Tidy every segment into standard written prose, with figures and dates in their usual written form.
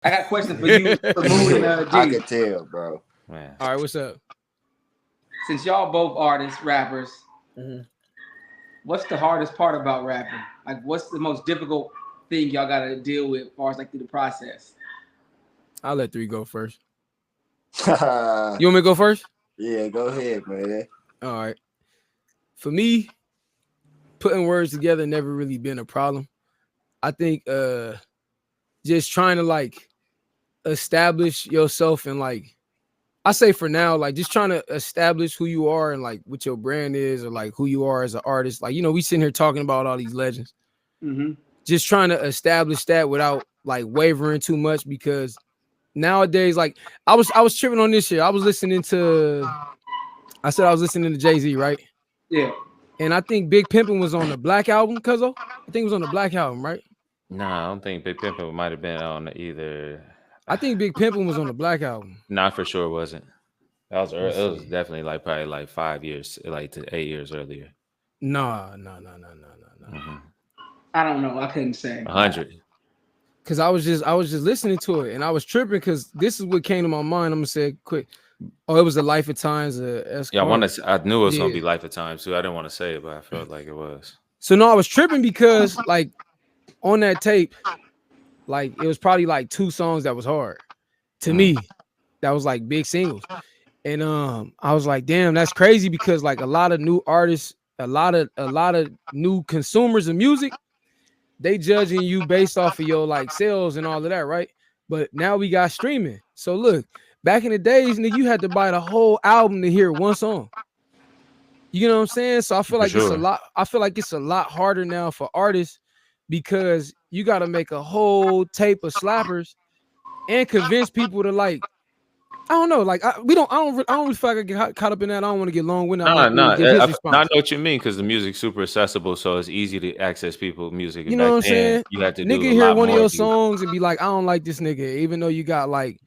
I got a question for you, for Moon and I G. could tell, bro. Man. All right, what's up? Since y'all both artists, rappers, Mm-hmm. what's the hardest part about rapping? Like, what's the most difficult thing y'all got to deal with as far as like through the process? I'll let 3 go first. Yeah, You want me to go first? go ahead, man. All right. For me, putting words together never really been a problem. I think just trying to like establish yourself and like I say for now, like just trying to establish who you are and like what your brand is or like who you are as an artist. Like, we sitting here talking about all these legends. Mm-hmm. Just trying to establish that without like wavering too much because nowadays, like I was tripping on this shit. I was listening to Jay-Z, right? Yeah. And I think Big Pimpin' was on the Black album, cuzzo. I think it was on the Black album, right? Nah, I don't think Big Pimpin' might have been on either. I think Big Pimpin' was on the Black album. Nah, for sure wasn't. That was Let's it was see. definitely like probably like 5 years, like to 8 years earlier. Nah. Mm-hmm. I don't know. I couldn't say. 100. Cause I was just listening to it and I was tripping because this is what came to my mind. I'm gonna say it quick. Oh, it was the Life of Times. Yeah, I knew it was gonna be Life of Times too. I didn't want to say it, but I felt like it was. So no, I was tripping because like on that tape, like it was probably like 2 songs that was hard to me. That was like big singles. And I was like, damn, that's crazy because like a lot of new artists, a lot of new consumers of music, they judging you based off of your like sales and all of that, right? But now we got streaming. So look, back in the days, nigga, you had to buy the whole album to hear one song. You know what I'm saying? So I feel like it's a lot. I feel like it's a lot harder now for artists because you got to make a whole tape of slappers and convince people to like. I don't know. Like I don't really feel like I get caught up in that. I don't want to get long winded. I know what you mean because the music's super accessible, so it's easy to access people's music. You know what I'm saying? You had to nigga do hear one of your songs and be like, I don't like this nigga, even though you got like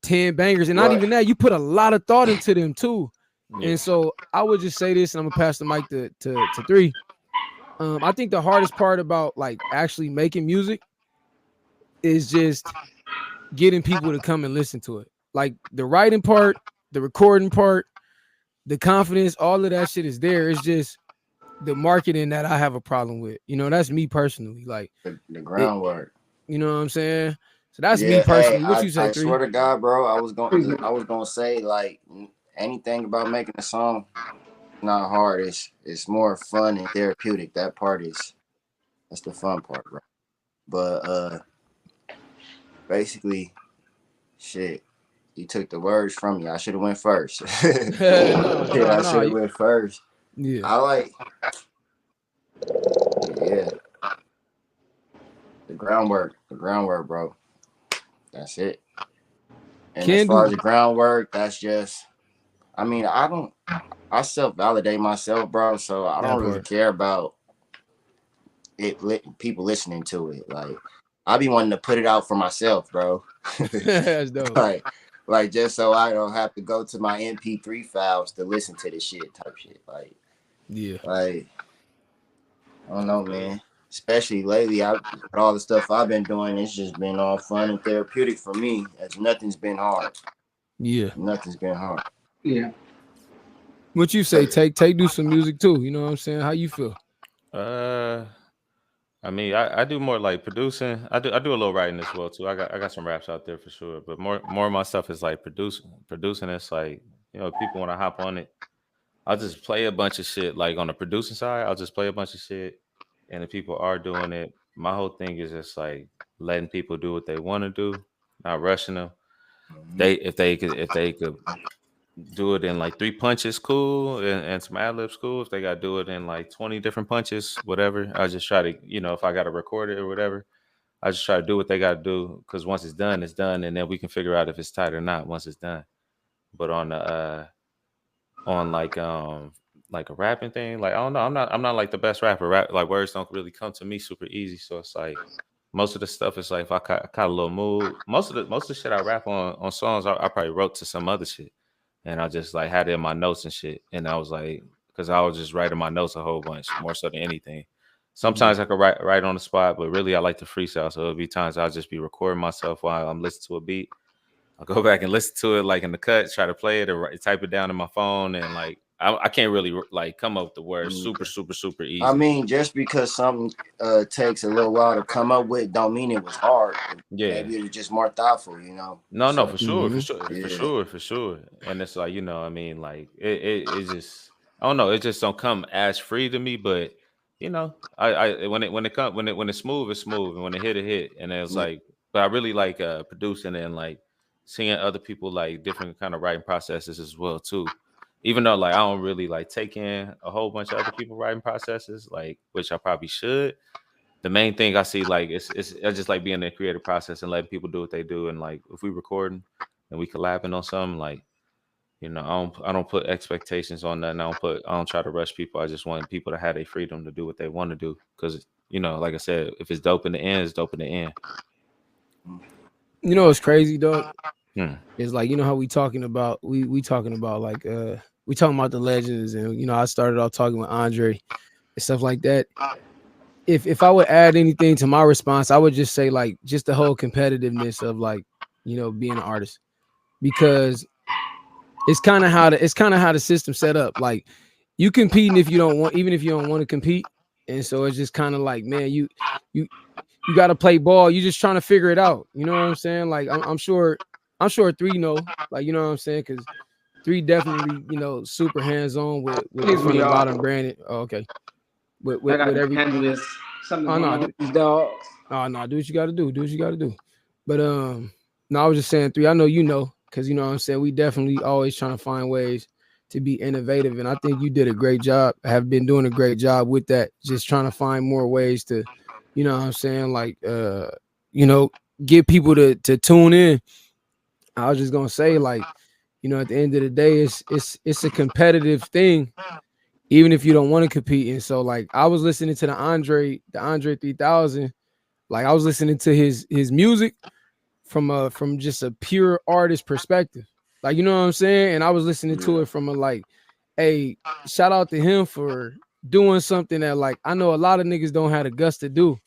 10 bangers, and not even that, you put a lot of thought into them too. Yeah. And so I would just say this, and I'm gonna pass the mic to 3. I think the hardest part about like actually making music is just getting people to come and listen to it. Like the writing part, the recording part, the confidence, all of that shit is there. It's just the marketing that I have a problem with. That's me personally. Like the groundwork. You know what I'm saying? So that's me personally. Hey, what you say, 3? I swear to God, bro, I was gonna say like anything about making a song not hard. It's more fun and therapeutic. That's the fun part, bro. But basically, shit. You took the words from me. I should have went first. I should have went first. Yeah. I like. Yeah. The groundwork, bro. That's it. And as far as the groundwork, that's just. I mean, I self-validate myself, bro. So I don't really care about people listening to it. Like, I be wanting to put it out for myself, bro. That's dope. Like just so I don't have to go to my MP3 files to listen to this shit type shit. Like, yeah. Like, I don't know, man. Especially lately, with all the stuff I've been doing, it's just been all fun and therapeutic for me. As nothing's been hard. Yeah. Nothing's been hard. Yeah. What you say? Take do some music too. You know what I'm saying? How you feel? I mean, I do more like producing. I do a little writing as well too. I got some raps out there for sure, but more of my stuff is like producing. It's like people want to hop on it. I'll just play a bunch of shit. Like on the producing side, I'll just play a bunch of shit, and if people are doing it, my whole thing is just like letting people do what they want to do, not rushing them. If they could do it in like 3 punches, cool, and some ad libs, cool. If they got to do it in like 20 different punches, whatever, I just try to, if I got to record it or whatever, I just try to do what they got to do, because once it's done, and then we can figure out if it's tight or not once it's done. But on the like a rapping thing, like I don't know, I'm not like the best rapper. Like words don't really come to me super easy, so it's like most of the stuff is like if I caught a little mood. Most of the shit I rap on songs, I probably wrote to some other shit. And I just like had it in my notes and shit. And I was like, because I was just writing my notes a whole bunch, more so than anything. Sometimes I could write on the spot, but really I like to freestyle. So it'll be times I'll just be recording myself while I'm listening to a beat. I'll go back and listen to it like in the cut, try to play it or type it down in my phone, and like I can't really like come up with the words super easy. I mean, just because something takes a little while to come up with, don't mean it was hard. Yeah, maybe it was just more thoughtful, you know. No, for sure. And it's like, you know, I mean, like it just, I don't know, it just don't come as free to me, but you know, I when it's smooth, it's smooth, and when it hit, and it's like, but I really like producing and like seeing other people like different kind of writing processes as well too. Even though like I don't really like take in a whole bunch of other people writing processes, like which I probably should. The main thing I see like it's I just like being in the creative process and letting people do what they do. And like if we recording and we collabing on something, like, you know, I don't put expectations on that. And I don't try to rush people. I just want people to have their freedom to do what they want to do. Because, you know, like I said, if it's dope in the end, it's dope in the end. You know what's crazy, dog? It's like, you know how we talking about we talking about like we talking about the legends, and you know, I started off talking with Andre and stuff like that. If I would add anything to my response, I would just say like just the whole competitiveness of like, you know, being an artist, because it's kind of how the system set up. Like you competing if you don't want, even if you don't want to compete, and so it's just kind of like, man, you got to play ball. You just trying to figure it out. You know what I'm saying? Like I'm sure 3 know, like, you know what I'm saying, because 3 definitely, you know, super hands on with from the bottom branded. Oh, okay. With every handle this. Something these dogs. Oh no, do what you gotta do. Do what you gotta do. But no, I was just saying 3. I know you know, because you know what I'm saying, we definitely always trying to find ways to be innovative. And I think you did a great job. I have been doing a great job with that. Just trying to find more ways to, you know what I'm saying, like you know, get people to tune in. I was just gonna say, like, you know, at the end of the day, it's a competitive thing, even if you don't want to compete. And so like I was listening to the Andre 3000, like I was listening to his music from just a pure artist perspective. Like, you know what I'm saying? And I was listening to it from a like, hey, shout out to him for doing something that like I know a lot of niggas don't have the guts to do,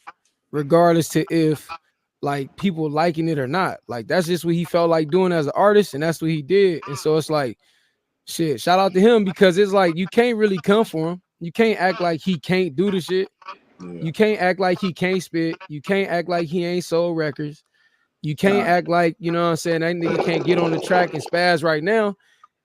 regardless to if like people liking it or not. Like that's just what he felt like doing as an artist, and that's what he did. And so it's like, shit, shout out to him, because it's like you can't really come for him. You can't act like he can't do the shit. You can't act like he can't spit. You can't act like he ain't sold records. You can't act like, you know what I'm saying, that nigga can't get on the track and spaz right now.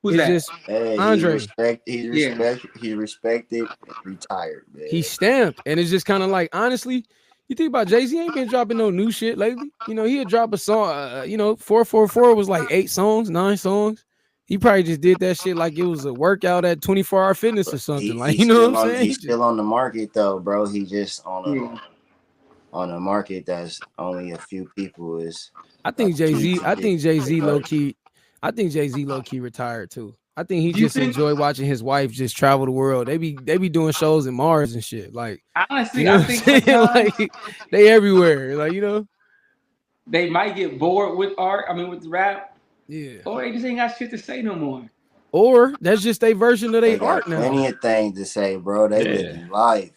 Who's it's that? Just hey, Andre. He respected and retired, man. He stamped. And it's just kind of like, honestly, you think about Jay-Z ain't been dropping no new shit lately. You know, he'll drop a song, you know, 444 was like 8 songs, 9 songs. He probably just did that shit like it was a workout at 24-hour fitness or something. Like, you know what I'm saying? He's still on the market though, bro. He just on a market that's only a few people is. I think Jay-Z low key retired too. I think he just enjoy watching his wife just travel the world. They be doing shows in Mars and shit. Like, honestly, you know I think like they everywhere. Like, you know, they might get bored with art. I mean, with rap. Yeah. Or they just ain't got shit to say no more. Or that's just their version of their art now. Plenty of things to say, bro. They living life.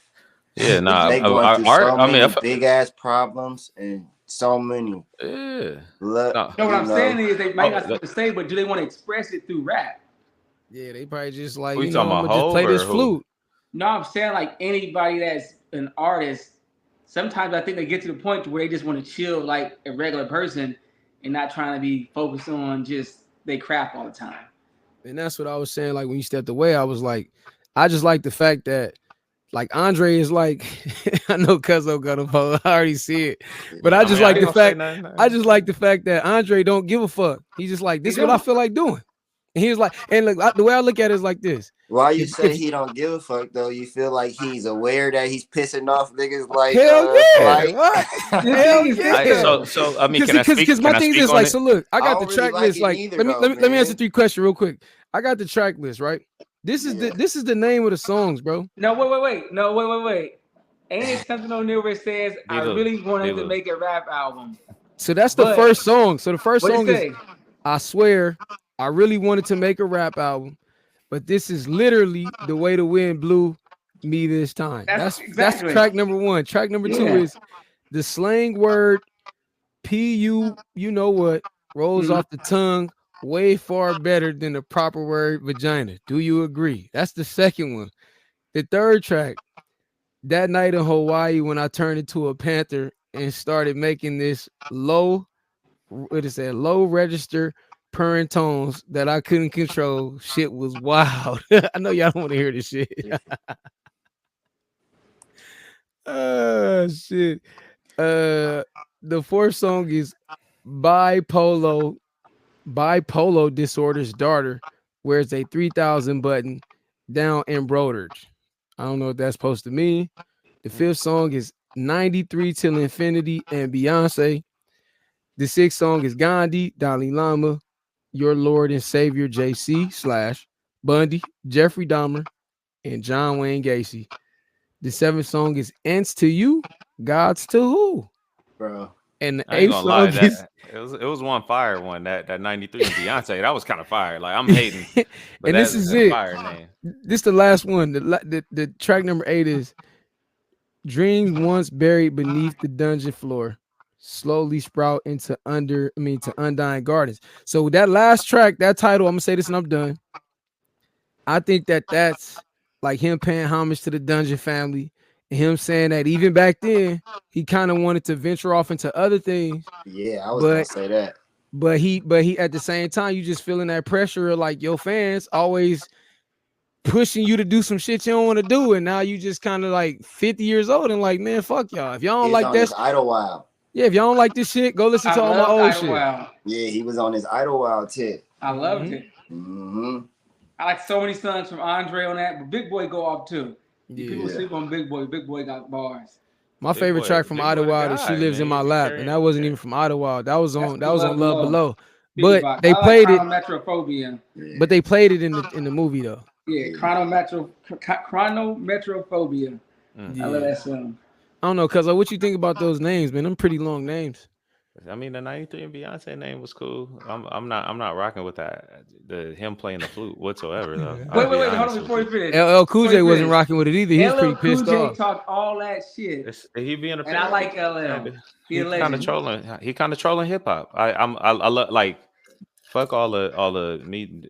Yeah, nah. They going through art. So many big ass problems and so many. Yeah. What I'm saying is they might not have to say, but do they want to express it through rap? Yeah, they probably just like, you know, I'm gonna just play this flute. No, I'm saying like anybody that's an artist. Sometimes I think they get to the point where they just want to chill like a regular person and not trying to be focused on just they craft all the time. And that's what I was saying. Like when you stepped away, I was like, I just like the fact that like Andre is like, I know Cuzzo got a vote. I already see it, but I just like the fact. I just like the fact that Andre don't give a fuck. He's just like, this is what I feel like doing. And he was like, and look, the way I look at it is like this. Why you say he don't give a fuck though? You feel like he's aware that he's pissing off niggas like hell yeah, like, what? Hell yeah. So I mean, because my thing is like, so look, I got the track list. Like, either, let me answer 3 questions real quick. I got the track list, right? This is the name of the songs, bro. No, wait. Ain't it something on there where it says I really wanted to make a rap album? So that's the first song. So the first song is I swear I really wanted to make a rap album, but this is literally the way the wind blew Me This Time. That's exactly. track number 1. Track number 2 is the slang word PU, you know what, rolls off the tongue way far better than the proper word vagina. Do you agree? That's the second one. The third track, that night in Hawaii when I turned into a panther and started making this low register purring tones that I couldn't control. Shit was wild. I know y'all don't want to hear this shit. Shit. The fourth song is bipolar disorder's daughter wears a 3000 button down embroidered. I don't know what that's supposed to mean. The fifth song is 93 Till Infinity and Beyonce. The sixth song is Gandhi, Dalai Lama, Your Lord and Savior JC / Bundy, Jeffrey Dahmer, and John Wayne Gacy. The seventh song is Ends to You, Gods to Who? Bro. And the I ain't eighth gonna lie, song is it was one fire one, that 93 and Beyonce. That was kind of fire. Like I'm hating. But and this is it. Fire name. This is the last one. The track number 8 is Dreams Once Buried Beneath the Dungeon Floor slowly sprout into undying gardens. So that last track, that title, I'm gonna say this and I'm done. I think that's like him paying homage to the Dungeon family and him saying that even back then he kind of wanted to venture off into other things. Yeah, I was gonna say that. But he at the same time, you just feeling that pressure of like your fans always pushing you to do some shit you don't want to do, and now you just kind of like 50 years old and like, man, fuck y'all. If y'all don't like that, Idlewild. Yeah, if y'all don't like this shit, go listen to all my old shit. Yeah, he was on his Idlewild tip. I loved it. Mm-hmm. I like so many songs from Andre on that, but Big Boy go off too. Yeah. People sleep on Big Boy. Big Boy got bars. My favorite track from Idlewild is She Lives in My Lap, and that wasn't even from Idlewild. That was on Love Below. But they played it. Chronometrophobia. But they played it in the movie though. Yeah, Chronometrophobia. I love that song. I don't know, cuz what you think about those names, man? Them pretty long names. I mean, the 93 and Beyonce name was cool. I'm not rocking with that. Him playing the flute whatsoever though. Wait, hold on before you finish. LL Cool J wasn't rocking with it either. He was pretty pissed off. LL Cool J talked all that shit. He being a and I like LL. He kind of trolling. He kind of trolling hip hop. I love like fuck all the me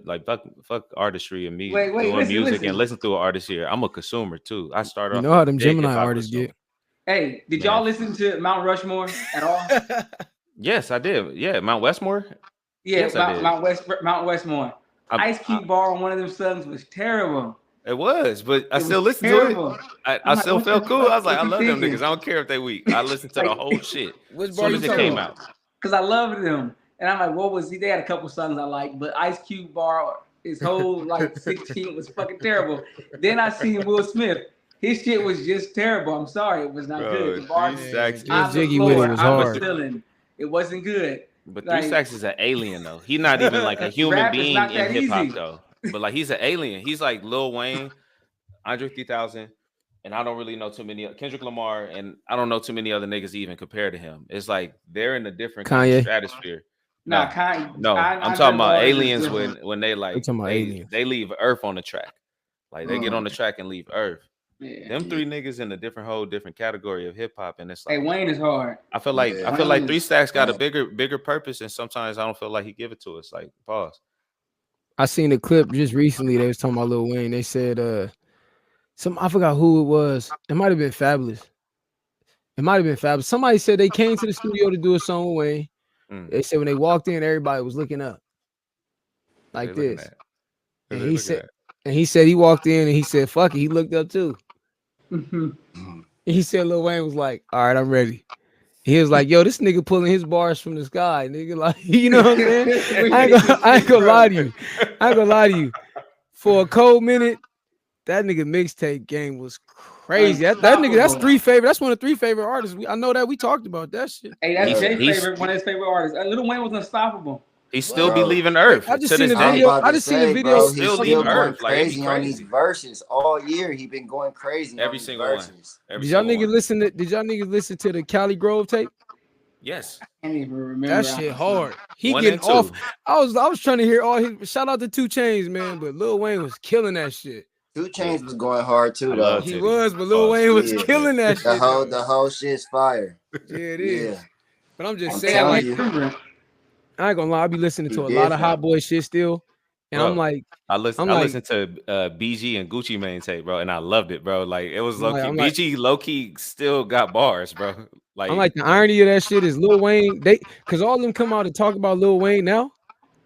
like fuck artistry and me doing music and listen to an artist here. I'm a consumer too. I started. You know how them Gemini artists get. Hey, did y'all listen to Mount Rushmore at all? Yes, I did. Yeah, Mount Westmore. Yeah, yes, Mount Westmore. Ice Cube bar on one of them songs was terrible. It was, but I still listened to it. I still felt cool. I was like, I love them niggas. I don't care if they weak. I listened to the whole shit as soon as it came out. Because I loved them. And I'm like, what was he? They had a couple songs I liked, but Ice Cube bar, his whole like 16 was fucking terrible. Then I seen Will Smith. His shit was just terrible. I'm sorry, it was not good. The bar, Jiggy with it was hard. It wasn't good. But 3 Stacks is an alien though. He's not even like a human being in hip hop though. But like he's an alien. He's like Lil Wayne, Andre 3000, and I don't really know too many Kendrick Lamar, and I don't know too many other niggas even compared to him. It's like they're in a different kind of stratosphere. No, I'm talking about aliens when they like they leave Earth on the track. Like they get on the track and leave Earth. Yeah, them 3 niggas in a different category of hip hop, and it's like, hey, Wayne is hard. I feel like 3 Stacks got a bigger purpose, and sometimes I don't feel like he give it to us. Like pause. I seen a clip just recently. They was talking about Lil Wayne. They said I forgot who it was. It might have been Fabulous. Somebody said they came to the studio to do a song with Wayne. They said when they walked in, everybody was looking up like this. And he said he walked in and he said, fuck it. He looked up too. He said Lil Wayne was like, all right, I'm ready. He was like, yo, this nigga pulling his bars from the sky, nigga. Like, you know what I'm saying? I ain't gonna lie to you. For a cold minute, that nigga mixtape game was crazy. That nigga, that's one of 3 favorite artists. I know that we talked about that shit. Hey, that's Jay's favorite, one of his favorite artists. Lil Wayne was unstoppable. He still be leaving Earth. I just seen the video. He's still leaving Earth. Crazy on these verses all year. He been going crazy. Every single verses. One. Did y'all niggas listen to the Cali Grove tape? Yes. I can't even remember that shit hard. He getting off. I was trying to hear all his shout out to 2 Chainz, man, but Lil Wayne was killing that shit. 2 Chainz was going hard too, I though. love He Titty. was, but Lil Wayne was Yeah. killing that The shit. whole though. the whole shit's fire. Yeah, it is. Yeah. But I'm just I'm saying, telling like, you. I ain't gonna lie, I be listening He to a lot of different. Hot Boy shit still, and Bro, I'm like, I listened to BG and Gucci Mane tape, bro, and I loved it, bro. Like it was low key. BG low key still got bars, bro. Like I'm like, the irony of that shit is Lil Wayne, because all of them come out and talk about Lil Wayne now,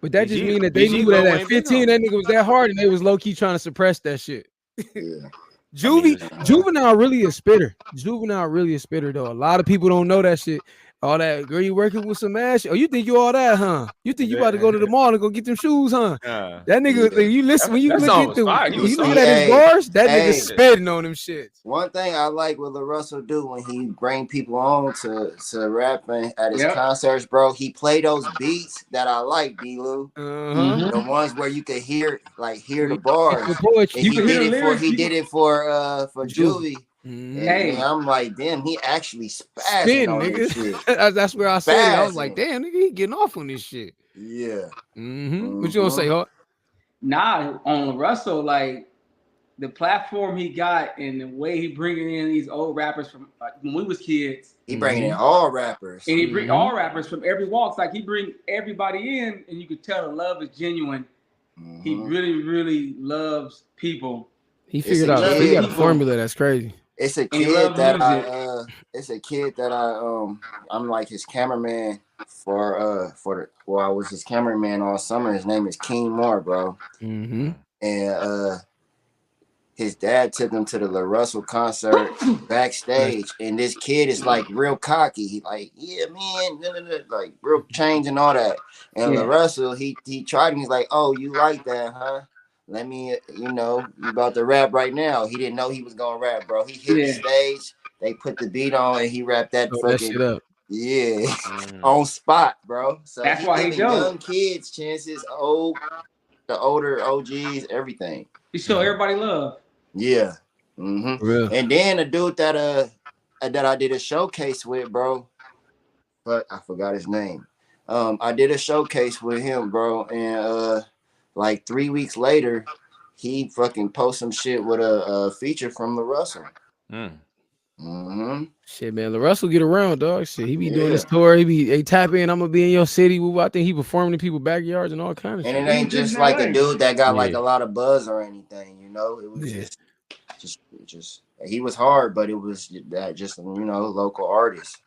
but that just mean that they knew that at 15 that nigga was that hard, and they was low key trying to suppress that shit. Yeah. Juvenile really a spitter. Juvenile really a spitter though. A lot of people don't know that shit. All that girl, you working with some ass? Oh, you think you all that, huh? You think you about to go to the mall and go get them shoes, huh? That nigga, like, you listen when you look at them, you look at his bars. That nigga spitting on them shits. One thing I like what Lil Russell do when he bring people on to rapping at his concerts, bro. He play those beats that I like, D-Lou. The ones where you could hear the bars. And he did it for Juvie. And I'm like, damn, he actually spazzing on this shit. That's where I said it. I was like, damn, nigga, he getting off on this shit. Yeah. What you gonna say, Hawk? Nah, on Russell, like the platform he got and the way he bringing in these old rappers from when we was kids. He bringing in all rappers. And he bring all rappers from every walk. Like he bring everybody in, and you could tell the love is genuine. He really, really loves people. He figured out he got a formula that's crazy. It's a kid that I'm like his cameraman for I was his cameraman all summer. His name is Keen Moore, bro. And his dad took him to the Lil Russell concert backstage, and this kid is like real cocky. He like, yeah, man, like real change and all that. And Lil Russell, he tried him. He's like, oh, you like that, huh? Let me, you about to rap right now. He didn't know he was gonna rap, bro. He hit the stage. They put the beat on, and he rapped that fucking that shit up. On spot, bro. So that's why he does. Young kids chances, the older OGs, everything. He show everybody love. Yeah. And then a dude that I did a showcase with, bro, but I forgot his name. I did a showcase with him, bro, and like 3 weeks later, he fucking post some shit with a feature from Lil Russell. Shit, man, Lil Russell get around, dog. Shit, he be doing this tour. He be tap in. I'm gonna be in your city. I think he performing in people's backyards and all kind of shit. And it ain't just like a dude that got like a lot of buzz or anything, It was just he was hard, but it was that just local artist.